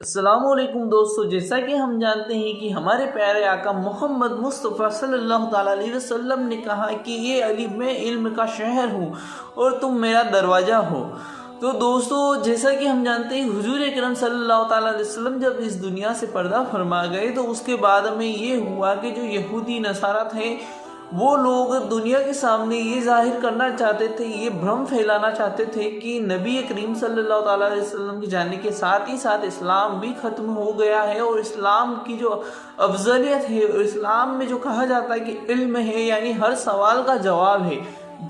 السلام علیکم دوستو، جیسا کہ ہم جانتے ہیں کہ ہمارے پیارے آقا محمد مصطفیٰ صلی اللہ تعالیٰ علیہ وسلم نے کہا کہ یہ علی میں علم کا شہر ہوں اور تم میرا دروازہ ہو۔ تو دوستو، جیسا کہ ہم جانتے ہیں حضور اکرم صلی اللہ تعالیٰ علیہ وسلم جب اس دنیا سے پردہ فرما گئے تو اس کے بعد ہمیں یہ ہوا کہ جو یہودی نصارہ تھے وہ لوگ دنیا کے سامنے یہ ظاہر کرنا چاہتے تھے، یہ بھرم پھیلانا چاہتے تھے کہ نبی کریم صلی اللہ تعالیٰ علیہ وسلم کے جانے کے ساتھ ہی ساتھ اسلام بھی ختم ہو گیا ہے، اور اسلام کی جو افضلیت ہے، اسلام میں جو کہا جاتا ہے کہ علم ہے، یعنی ہر سوال کا جواب ہے۔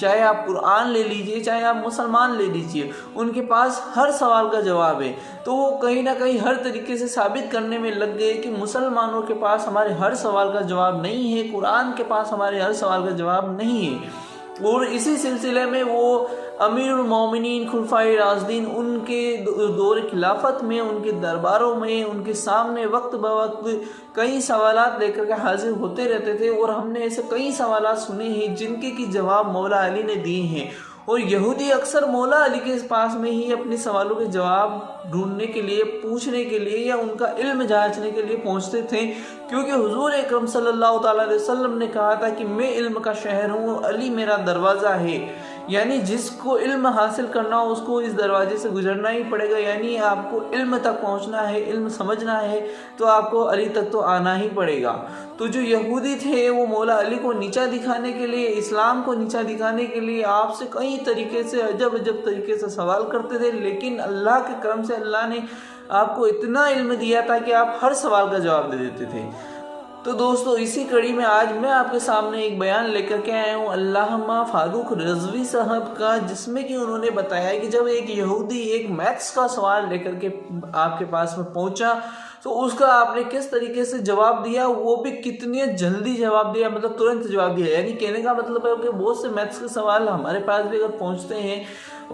چاہے آپ قرآن لے لیجئے، چاہے آپ مسلمان لے لیجئے، ان کے پاس ہر سوال کا جواب ہے۔ تو وہ کہیں نہ کہیں ہر طریقے سے ثابت کرنے میں لگ گئے کہ مسلمانوں کے پاس ہمارے ہر سوال کا جواب نہیں ہے، قرآن کے پاس ہمارے ہر سوال کا جواب نہیں ہے۔ اور اسی سلسلے میں وہ امیر المومنین خلفائے راشدین ان کے دور خلافت میں، ان کے درباروں میں، ان کے سامنے وقت بوقت کئی سوالات لے کر کے حاضر ہوتے رہتے تھے، اور ہم نے ایسے کئی سوالات سنے ہیں جن کے جواب مولا علی نے دیے ہیں۔ اور یہودی اکثر مولا علی کے پاس میں ہی اپنے سوالوں کے جواب ڈھونڈنے کے لیے، پوچھنے کے لیے، یا ان کا علم جانچنے کے لیے پہنچتے تھے، کیونکہ حضور اکرم صلی اللہ تعالیٰ علیہ وسلم نے کہا تھا کہ میں علم کا شہر ہوں، علی میرا دروازہ ہے۔ یعنی جس کو علم حاصل کرنا ہو اس کو اس دروازے سے گزرنا ہی پڑے گا، یعنی آپ کو علم تک پہنچنا ہے، علم سمجھنا ہے تو آپ کو علی تک تو آنا ہی پڑے گا۔ تو جو یہودی تھے وہ مولا علی کو نیچا دکھانے کے لیے، اسلام کو نیچا دکھانے کے لیے آپ سے کئی طریقے سے عجب طریقے سے سوال کرتے تھے، لیکن اللہ کے کرم سے اللہ نے آپ کو اتنا علم دیا تھا کہ آپ ہر سوال کا جواب دے دیتے تھے۔ تو دوستو، اسی کڑی میں آج میں آپ کے سامنے ایک بیان لے کر کے آیا ہوں علامہ فاروق رضوی صاحب کا، جس میں کہ انہوں نے بتایا کہ جب ایک یہودی ایک میتھس کا سوال لے کر کے آپ کے پاس میں پہنچا تو اس کا آپ نے کس طریقے سے جواب دیا، وہ بھی کتنی جلدی جواب دیا، مطلب ترنت جواب دیا۔ یعنی کہنے کا مطلب ہے کہ بہت سے میتھس کے سوال ہمارے پاس بھی اگر پہنچتے ہیں،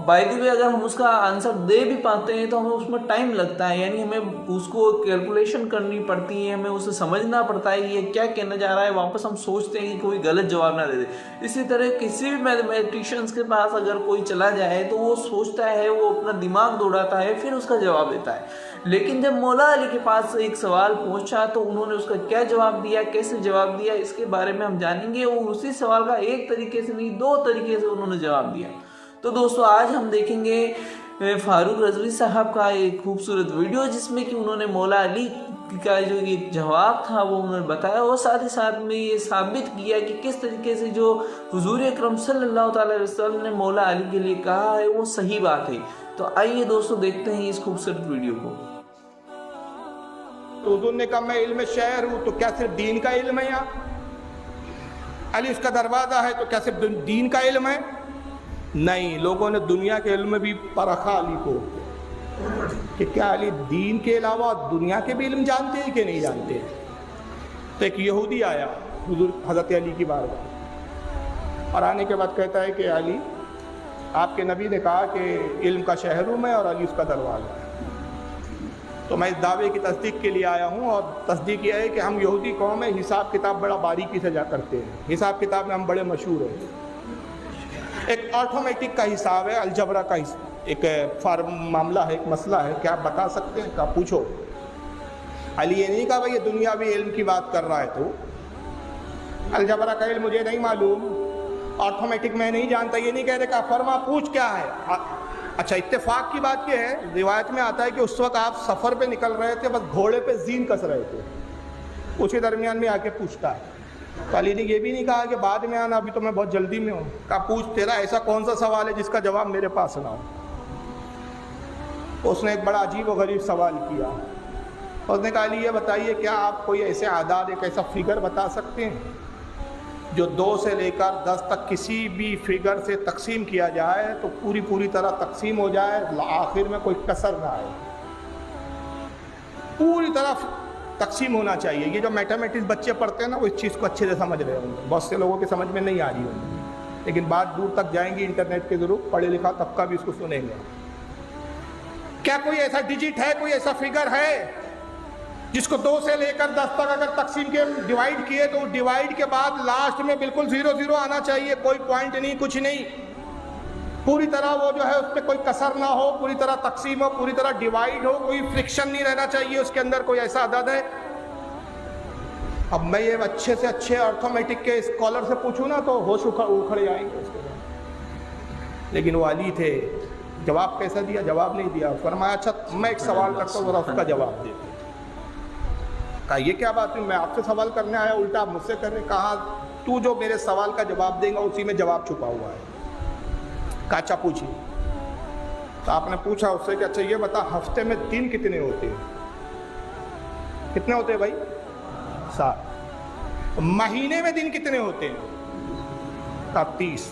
بائی دی وے اگر ہم اس کا آنسر دے بھی پاتے ہیں تو ہمیں اس میں ٹائم لگتا ہے، یعنی ہمیں اس کو کیلکولیشن کرنی پڑتی ہے، ہمیں اسے سمجھنا پڑتا ہے کہ یہ کیا کہنا جا رہا ہے، واپس ہم سوچتے ہیں کہ کوئی غلط جواب نہ دے دے۔ اسی طرح کسی بھی میتھمیٹیشینس کے پاس اگر کوئی چلا جائے تو وہ سوچتا ہے، وہ اپنا دماغ دوڑاتا ہے، پھر اس کا جواب دیتا ہے۔ لیکن جب مولا علی کے پاس ایک سوال پہنچا تو انہوں نے اس کا کیا جواب دیا، کیسے جواب دیا، اس کے بارے میں ہم جانیں گے، اور اسی سوال کا ایک طریقے سے نہیں، دو طریقے سے انہوں نے جواب دیا۔ تو دوستو، آج ہم دیکھیں گے فاروق رضوی صاحب کا ایک خوبصورت ویڈیو جس میں کہ انہوں نے مولا علی کا جو یہ جواب تھا وہ انہوں نے بتایا، اور ساتھ ہی ساتھ میں یہ ثابت کیا کہ کس طریقے سے جو حضور اکرم صلی اللہ تعالی علیہ وسلم نے مولا علی کے لیے کہا ہے وہ صحیح بات ہے۔ تو آئیے دوستو دیکھتے ہیں اس خوبصورت ویڈیو کو۔ تو حضور نے کہا میں علم شہر ہوں، تو کیا صرف دین کا علم ہے؟ یہاں علی اس کا دروازہ ہے تو کیا صرف دین کا علم ہے؟ نہیں، لوگوں نے دنیا کے علم میں بھی پرکھا علی کو کہ کیا علی دین کے علاوہ دنیا کے بھی علم جانتے ہیں کہ نہیں جانتے۔ تو ایک یہودی آیا حضور حضرت علی کی بارگاہ، اور آنے کے بعد کہتا ہے کہ علی، آپ کے نبی نے کہا کہ علم کا شہر ہوں میں اور علی اس کا دروازہ ہے۔ تو میں اس دعوے کی تصدیق کے لیے آیا ہوں، اور تصدیق یہ ہے کہ ہم یہودی قوم ہیں، حساب کتاب بڑا باریکی سے جا کرتے ہیں، حساب کتاب میں ہم بڑے مشہور ہیں۔ ایک آٹومیٹک کا حساب ہے، الجبرا کا ایک معاملہ ہے، ایک مسئلہ ہے، کیا آپ بتا سکتے ہیں؟ کیا پوچھو۔ علی یہ نہیں کہا بھائی یہ دنیاوی علم کی بات کر رہا ہے، تو الجبرا کا علم مجھے نہیں معلوم، آٹومیٹک میں نہیں جانتا، یہ نہیں کہہ رہے کہ فرما پوچھ کیا ہے۔ اچھا، اتفاق کی بات یہ ہے، روایت میں آتا ہے کہ اس وقت آپ سفر پہ نکل رہے تھے، بس گھوڑے پہ زین کس رہے تھے، اسی درمیان میں آ کے پوچھتا ہے۔ تو علی نے یہ بھی نہیں کہا کہ بعد میں آنا، ابھی تو میں بہت جلدی میں ہوں۔ کہا پوچھ، تیرا ایسا کون سا سوال ہے جس کا جواب میرے پاس نہ ہو؟ اس نے ایک بڑا عجیب و غریب سوال کیا۔ اس نے کہا علی یہ بتائیے، کیا آپ کوئی ایسے اعداد، ایک ایسا فگر بتا سکتے ہیں جو 2 سے لے کر 10 تک کسی بھی فگر سے تقسیم کیا جائے تو پوری طرح تقسیم ہو جائے، آخر میں کوئی کسر نہ آئے، پوری طرح تقسیم ہونا چاہیے؟ یہ جو میتھمیٹکس بچے پڑھتے ہیں نا، وہ اس چیز کو اچھے سے سمجھ رہے ہوں گے، بہت سے لوگوں کے سمجھ میں نہیں آ رہی ہوگی، لیکن بات دور تک جائیں گی، انٹرنیٹ کے ضرور پڑھے لکھا طبقہ بھی اس کو سنیں گے۔ کیا کوئی ایسا ڈیجٹ ہے، کوئی ایسا فگر ہے جس کو 2 سے لے کر 10 تک اگر تقسیم کے ڈیوائیڈ کیے تو ڈیوائیڈ کے بعد لاسٹ میں بالکل 0 0 آنا چاہیے، کوئی پوائنٹ نہیں، کچھ نہیں، پوری طرح وہ جو ہے اس پہ کوئی کسر نہ ہو، پوری طرح تقسیم ہو، پوری طرح ڈیوائیڈ ہو، کوئی فرکشن نہیں رہنا چاہیے اس کے اندر، کوئی ایسا عدد ہے۔ اب میں یہ اچھے سے اچھے ارتھمیٹک کے اسکالر سے پوچھوں نا تو ہوش اکھڑ جائیں گے اس کے بعد۔ لیکن وہ علی تھے، جواب کیسا دیا؟ جواب نہیں دیا، فرمایا اچھا میں ایک سوال کرتا ہوں ذرا اس کا جواب دے۔ کہا یہ کیا بات ہے، میں آپ سے سوال کرنے آیا، الٹا آپ مجھ سے کر رہے۔ کہا تو جو میرے سوال کا جواب دے گا اسی میں جواب چھپا ہوا ہے۔ کہا اچھا پوچھیے۔ تو آپ نے پوچھا اس سے کہ اچھا یہ بتا ہفتے میں دن کتنے ہوتے ہیں؟ کتنے ہوتے ہیں بھائی؟ 7۔ مہینے میں دن کتنے ہوتے ہیں؟ کہا 30۔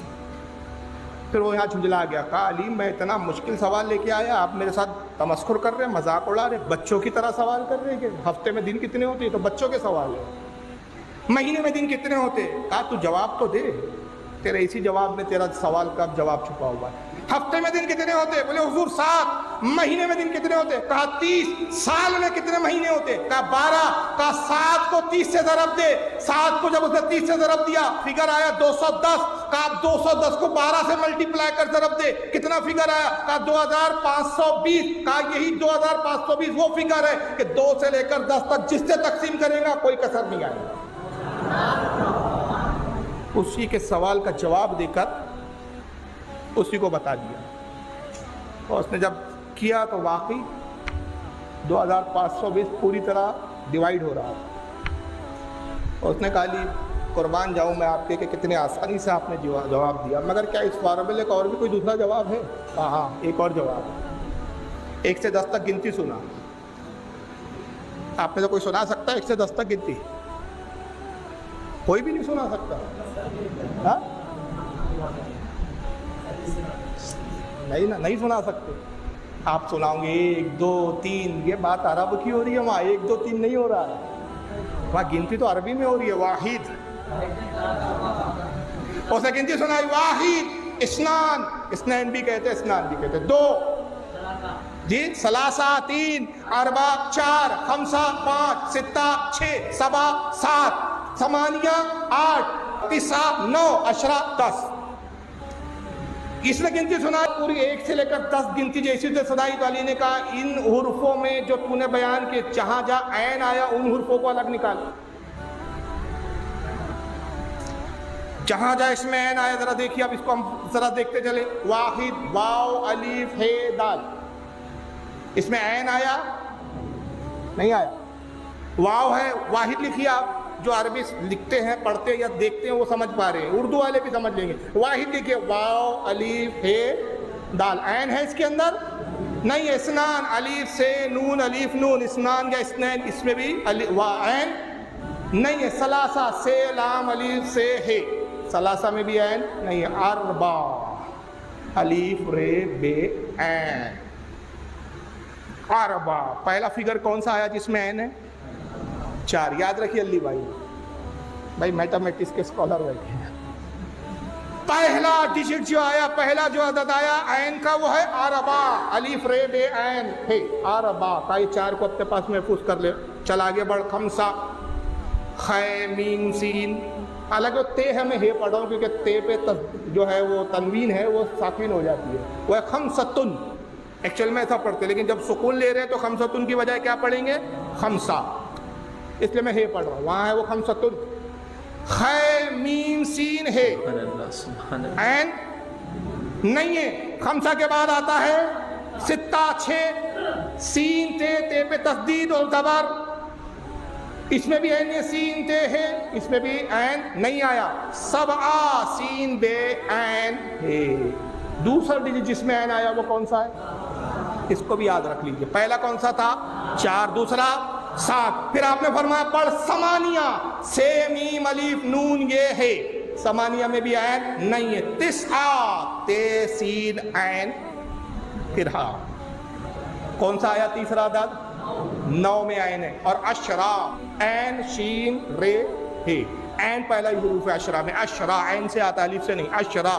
پھر وہ یہاں جھنجلا گیا، کہا علی میں اتنا مشکل سوال لے کے آیا، آپ میرے ساتھ تمسخر کر رہے ہیں، مذاق اڑا رہے، بچوں کی طرح سوال کر رہے ہیں کہ ہفتے میں دن کتنے ہوتے ہیں؟ تو بچوں کے سوال ہے۔ مہینے میں دن کتنے ہوتے ہیں؟ کہا تو جواب تو دے، تیرے اسی جواب میں تیرا سوال کا جواب چھپا ہوا ہے۔ ہفتے میں دن کتنے ہوتے؟ بولے حضور 7۔ مہینے میں دن کتنے ہوتے؟ کہا 30۔ سال میں کتنے مہینے ہوتے؟ کہا 12۔ کہا 7 کو 30 سے ضرب دے۔ 7 کو جب اس نے 30 سے ضرب دیا فگر آیا 210۔ کہا 210 کو 12 سے ملٹیپلائی کر ضرب دے، کتنا فگر آیا؟ کہا 2520۔ کہا یہی 2520 وہ فگر ہے کہ 2 سے لے کر 10 تک جس سے تقسیم کرے گا کوئی کسر نہیں آئے گا۔ اسی کے سوال کا جواب دے کر اسی کو بتا دیا، اور اس نے جب کیا تو واقعی 2520 پوری طرح ڈیوائیڈ ہو رہا تھا۔ اور اس نے کہا علی قربان جاؤں میں آپ کے کہ کتنے آسانی سے آپ نے جواب دیا، مگر کیا اس فارمولے کا اور بھی کوئی دوسرا جواب ہے؟ ہاں ایک اور جواب ہے۔ 1 سے 10 تک گنتی سنا، آپ میں سے کوئی سنا سکتا ہے 1 سے 10 تک گنتی؟ کوئی بھی نہیں سنا سکتا؟ ہاں نہیں سنا سکتے؟ آپ سناؤں گے 1 2 3، یہ بات عرب کی ہو رہی ہے، وہاں 1 2 3 نہیں ہو رہا ہے، وہاں گنتی تو عربی میں ہو رہی ہے۔ واحد، اسے گنتی سنائی، واحد، اسنان، اسنین بھی کہتے، اسنان بھی کہتے، 2 جی، ثلاثہ 3، اربع 4، خمسہ 5، ستہ 6، سبع 7، ثمانیہ 8، تسعہ 9، عشرہ 10۔ اس نے گنتی سنائی پوری 1 سے لے کر 10 گنتی جیسی سے سنائی، تو علی نے کہا ان حرفوں میں جو تو نے بیان کیے جہاں جہاں عین آیا ان حرفوں کو الگ نکال، جہاں جہاں اس میں عین آیا ذرا دیکھیے، اب اس کو ہم ذرا دیکھتے چلے۔ واحد، واو، الف، ہے، دال، اس میں عین آیا نہیں آیا؟ واو ہے، واحد لکھیے آپ، جو عربی لکھتے ہیں پڑھتے یا دیکھتے ہیں وہ سمجھ پا رہے ہیں، اردو والے بھی سمجھ لیں گے۔ واحد لکھیے، واو، الف، ہے، دال، عین ہے اس کے اندر نہیں؟ اسنان، الف سے نون، الف نون، اسنان یا اسنین، اس میں بھی عین نہیں ہے۔ ثلاثہ سے لام الف سے ہے، ثلاثہ میں بھی عین نہیں ہے۔ اربع، الف رے بے عین، اربع، پہلا فگر کون سا آیا جس میں عین ہے؟ 4۔ یاد رکھیے علی بھائی میتھمیٹکس کے اسکالر بیٹھے ہیں، پہلا ڈیجٹ جو آیا، پہلا جو عدد آیا عین کا وہ ہے اربع، الف رے بے عین ہے، اربع کا۔ یہ 4 کو اپنے پاس محفوظ کر لے۔ چل آگے بڑھ، خمسہ، خے میم سین، حالانکہ تے ہے میں ہے پڑھ رہا ہوں کیونکہ تے پہ جو ہے وہ تنوین ہے وہ ساکن ہو جاتی ہے، وہ ہے خمسۃن، ایکچوئل میں ایسا پڑھتے ہیں لیکن جب سکون لے رہے ہیں تو خمسۃن کی بجائے کیا پڑھیں گے؟ خمسہ، اس لیے میں ہے پڑھ رہا ہوں، وہاں ہے وہ خمسۃن۔ خے میم سین ہے، عین نہیں ہے۔ خمسہ کے بعد آتا ہے ستہ 6، سین تے، تے پہ تشدید اور زبر، اس میں بھی عین سین تے ہے، اس میں بھی عین نہیں آیا۔ سبعہ، سین بے عین ہے۔ دوسرا ڈیجٹ جس میں عین آیا وہ کون سا ہے؟ اس کو بھی یاد رکھ لیجئے۔ پہلا کون سا تھا؟ 4، دوسرا 7۔ پھر آپ نے فرمایا پڑھ ثمانیہ، سے میم الف نون یہ ہے، ثمانیہ میں بھی عین نہیں ہے۔ تسعہ، تے سین عین، پھر ہاں، کون سا آیا تیسرا عدد؟ 9 میں عین ہے۔ اور عشرہ، عین شین رے ہے، عین پہلا ہی حروف ہے عشرہ میں، عشرہ عین سے آتا ہے الف سے نہیں، عشرہ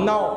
9।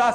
10।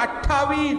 28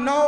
9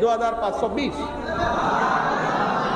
2520।